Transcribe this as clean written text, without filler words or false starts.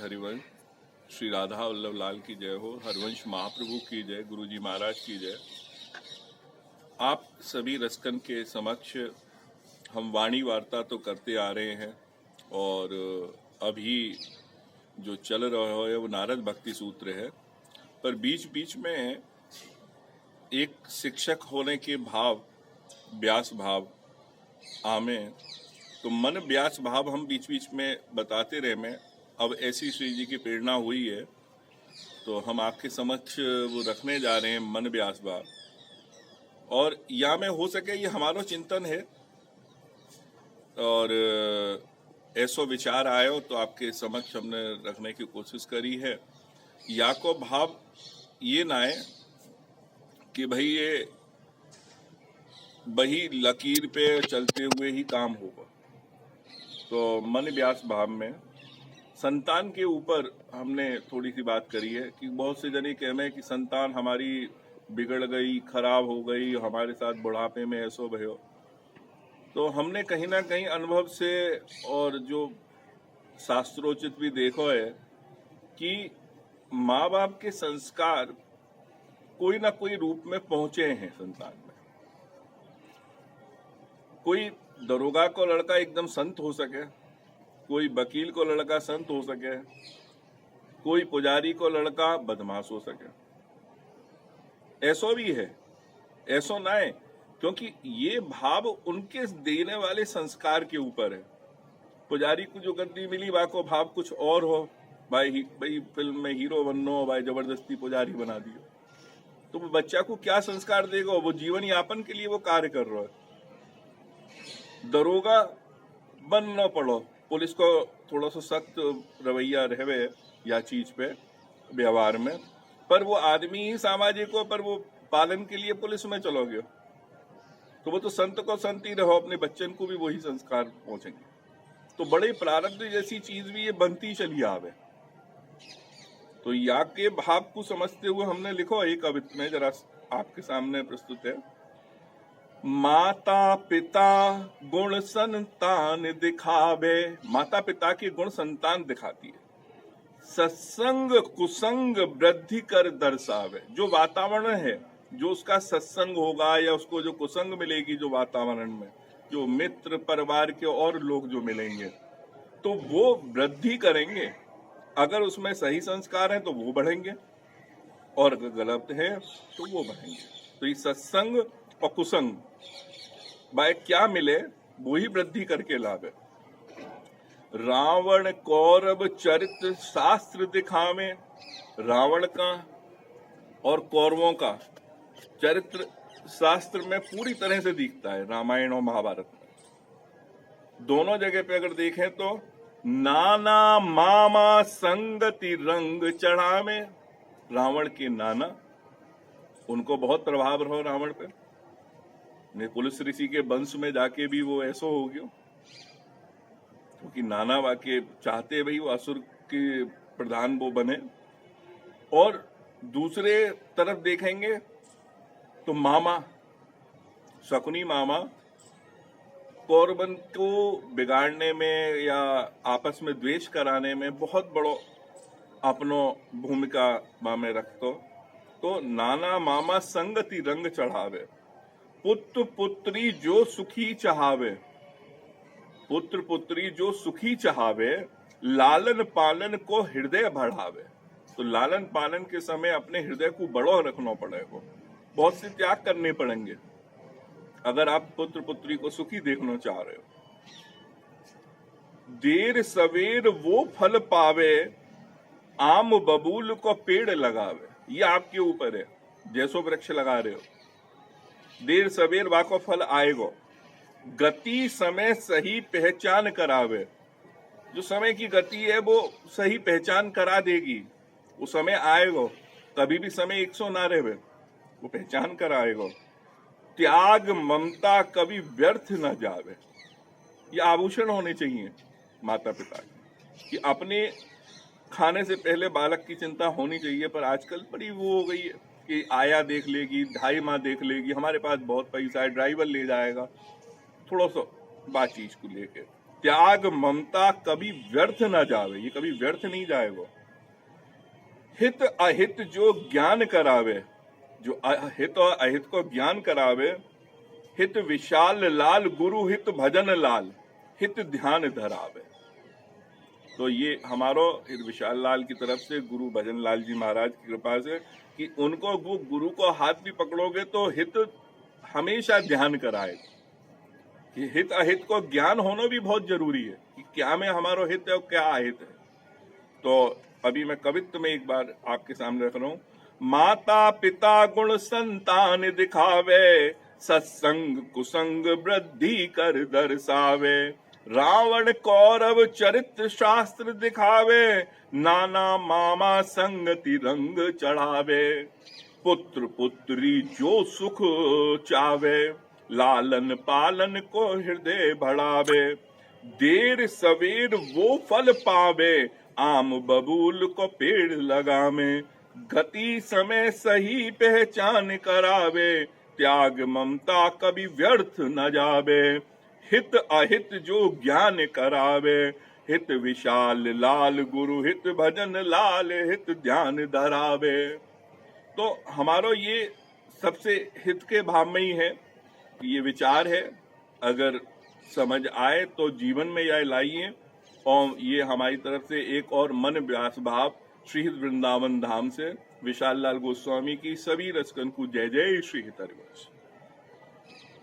हरिवंश। श्री राधा वल्लभ लाल की जय हो। हरिवंश महाप्रभु की जय। गुरुजी महाराज की जय। आप सभी रसकन के समक्ष हम वाणी वार्ता तो करते आ रहे हैं और अभी जो चल रहा है वो नारद भक्ति सूत्र है, पर बीच बीच में एक शिक्षक होने के भाव, व्यास भाव आमे, तो मन व्यास भाव हम बीच बीच में बताते रहे में। अब ऐसी श्री जी की प्रेरणा हुई है तो हम आपके समक्ष वो रखने जा रहे हैं मन व्यास भाव। और या में हो सके ये हमारा चिंतन है और ऐसो विचार आयो तो आपके समक्ष हमने रखने की कोशिश करी है। या को भाव ये ना है कि भाई ये वही लकीर पे चलते हुए ही काम होगा। तो मन व्यास भाव में संतान के ऊपर हमने थोड़ी सी बात करी है कि बहुत से जने कहते हैं कि संतान हमारी बिगड़ गई, खराब हो गई, हमारे साथ बुढ़ापे में ऐसो भयो। तो हमने कहीं ना कहीं अनुभव से और जो शास्त्रोचित भी देखो है कि माँ बाप के संस्कार कोई ना कोई रूप में पहुंचे हैं संतान में। कोई दरोगा को लड़का एकदम संत हो सके, कोई वकील को लड़का संत हो सके, कोई पुजारी को लड़का बदमाश हो सके। ऐसो भी है, ऐसो ना है, क्योंकि ये भाव उनके देने वाले संस्कार के ऊपर है। पुजारी को जो गद्दी मिली वह को भाव कुछ और हो, भाई फिल्म में हीरो बननो, भाई जबरदस्ती पुजारी बना दियो, तो वो बच्चा को क्या संस्कार देगा? वो जीवन यापन के लिए वो कार्य कर रहा है। दरोगा बनना पड़ो, पुलिस को थोड़ा सा सख्त रवैया रहे या चीज पे व्यवहार में, पर वो आदमी ही सामाजिक हो, पर वो पालन के लिए पुलिस में चलो गयो तो वो तो संत को संत ही रहो, अपने बच्चन को भी वही संस्कार पहुंचेंगे। तो बड़े प्रारब्ध जैसी चीज भी ये बनती चली आवे। तो या के भाव को समझते हुए हमने लिखो एक कविता में, जरा आपके सामने प्रस्तुत है। माता पिता गुण संतान दिखावे, माता पिता के गुण संतान दिखाती है। सत्संग कुसंग वृद्धि कर दर्शावे, जो वातावरण है, जो उसका सत्संग होगा या उसको जो कुसंग मिलेगी, जो वातावरण में जो मित्र परिवार के और लोग जो मिलेंगे तो वो वृद्धि करेंगे। अगर उसमें सही संस्कार है तो वो बढ़ेंगे और अगर गलत है तो वो बढ़ेंगे। तो ये सत्संग और कुसंग भाई क्या मिले वो ही वृद्धि करके लावे। रावण कौरव चरित्र शास्त्र दिखावे, रावण का और कौरवों का चरित्र शास्त्र में पूरी तरह से दिखता है। रामायण और महाभारत में दोनों जगह पे अगर देखें तो नाना मामा संगति रंग चढ़ावे, रावण के नाना, उनको बहुत प्रभाव रहो रावण पे, ने पुलिस ऋषि के वंश में जाके भी वो ऐसा हो गया क्योंकि नाना वाके चाहते भाई वो असुर के प्रधान वो बने। और दूसरे तरफ देखेंगे तो मामा शकुनी मामा कौरवन को बिगाड़ने में या आपस में द्वेष कराने में बहुत बड़ो अपनो भूमिका में रखतो। तो नाना मामा संगति रंग चढ़ावे, पुत्र पुत्री जो सुखी चाहावे, पुत्र पुत्री जो सुखी चाहावे, लालन पालन को हृदय बढ़ावे। तो लालन पालन के समय अपने हृदय को बड़ो रखना पड़ेगा, बहुत से त्याग करने पड़ेंगे अगर आप पुत्र पुत्री को सुखी देखना चाह रहे हो। देर सवेर वो फल पावे, आम बबूल को पेड़ लगावे। ये आपके ऊपर है, जैसो वृक्ष लगा रहे हो। देर सवेर वाको फल आएगो। गति समय सही पहचान करावे, जो समय की गति है वो सही पहचान करा देगी। वो समय आएगो, कभी भी समय 100 ना रहे, वो पहचान कराएगो। त्याग ममता कभी व्यर्थ न जावे, ये आभूषण होने चाहिए माता पिता के, कि अपने खाने से पहले बालक की चिंता होनी चाहिए। पर आजकल बड़ी वो हो गई है कि आया देख लेगी, ढाई माँ देख लेगी, हमारे पास बहुत पैसा है, ड्राइवर ले जाएगा, थोड़ा सा बात चीज को लेके। त्याग ममता कभी व्यर्थ न जावे, ये कभी व्यर्थ नहीं जाए वो। हित अहित जो ज्ञान करावे, जो हित और अहित को ज्ञान करावे, हित विशाल लाल गुरु हित भजन लाल, हित ध्यान धरावे। तो ये हमारो हित विशाल लाल की तरफ से गुरु भजन लाल जी महाराज की कृपा से कि उनको वो गुरु को हाथ भी पकड़ोगे तो हित हमेशा ध्यान कराए कि हित अहित को ज्ञान होना भी बहुत जरूरी है कि क्या में हमारो हित है और क्या अहित है। तो अभी मैं कवित्व में एक बार आपके सामने रख रहा हूं। माता पिता गुण संतान दिखावे, सत्संग कुसंग वृद्धि कर दर्शावे। रावण कौरव चरित्र शास्त्र दिखावे, नाना मामा संगति रंग चढ़ावे। पुत्र पुत्री जो सुख चावे, लालन पालन को हृदय बढ़ावे। देर सवेर वो फल पावे, आम बबूल को पेड़ लगावे। गति समय सही पहचान करावे, त्याग ममता कभी व्यर्थ न जावे। हित अहित जो ज्ञान करावे, हित विशाल लाल गुरु हित भजन लाल, हित ध्यान धरावे। तो हमारो ये सबसे हित के भाव में ही है, ये विचार है। अगर समझ आए तो जीवन में यह लाइए। और ये हमारी तरफ से एक और मन व्यास भाव श्री हित वृंदावन धाम से विशाल लाल गोस्वामी की सभी रसकन को जय जय श्री हित हरिवंश।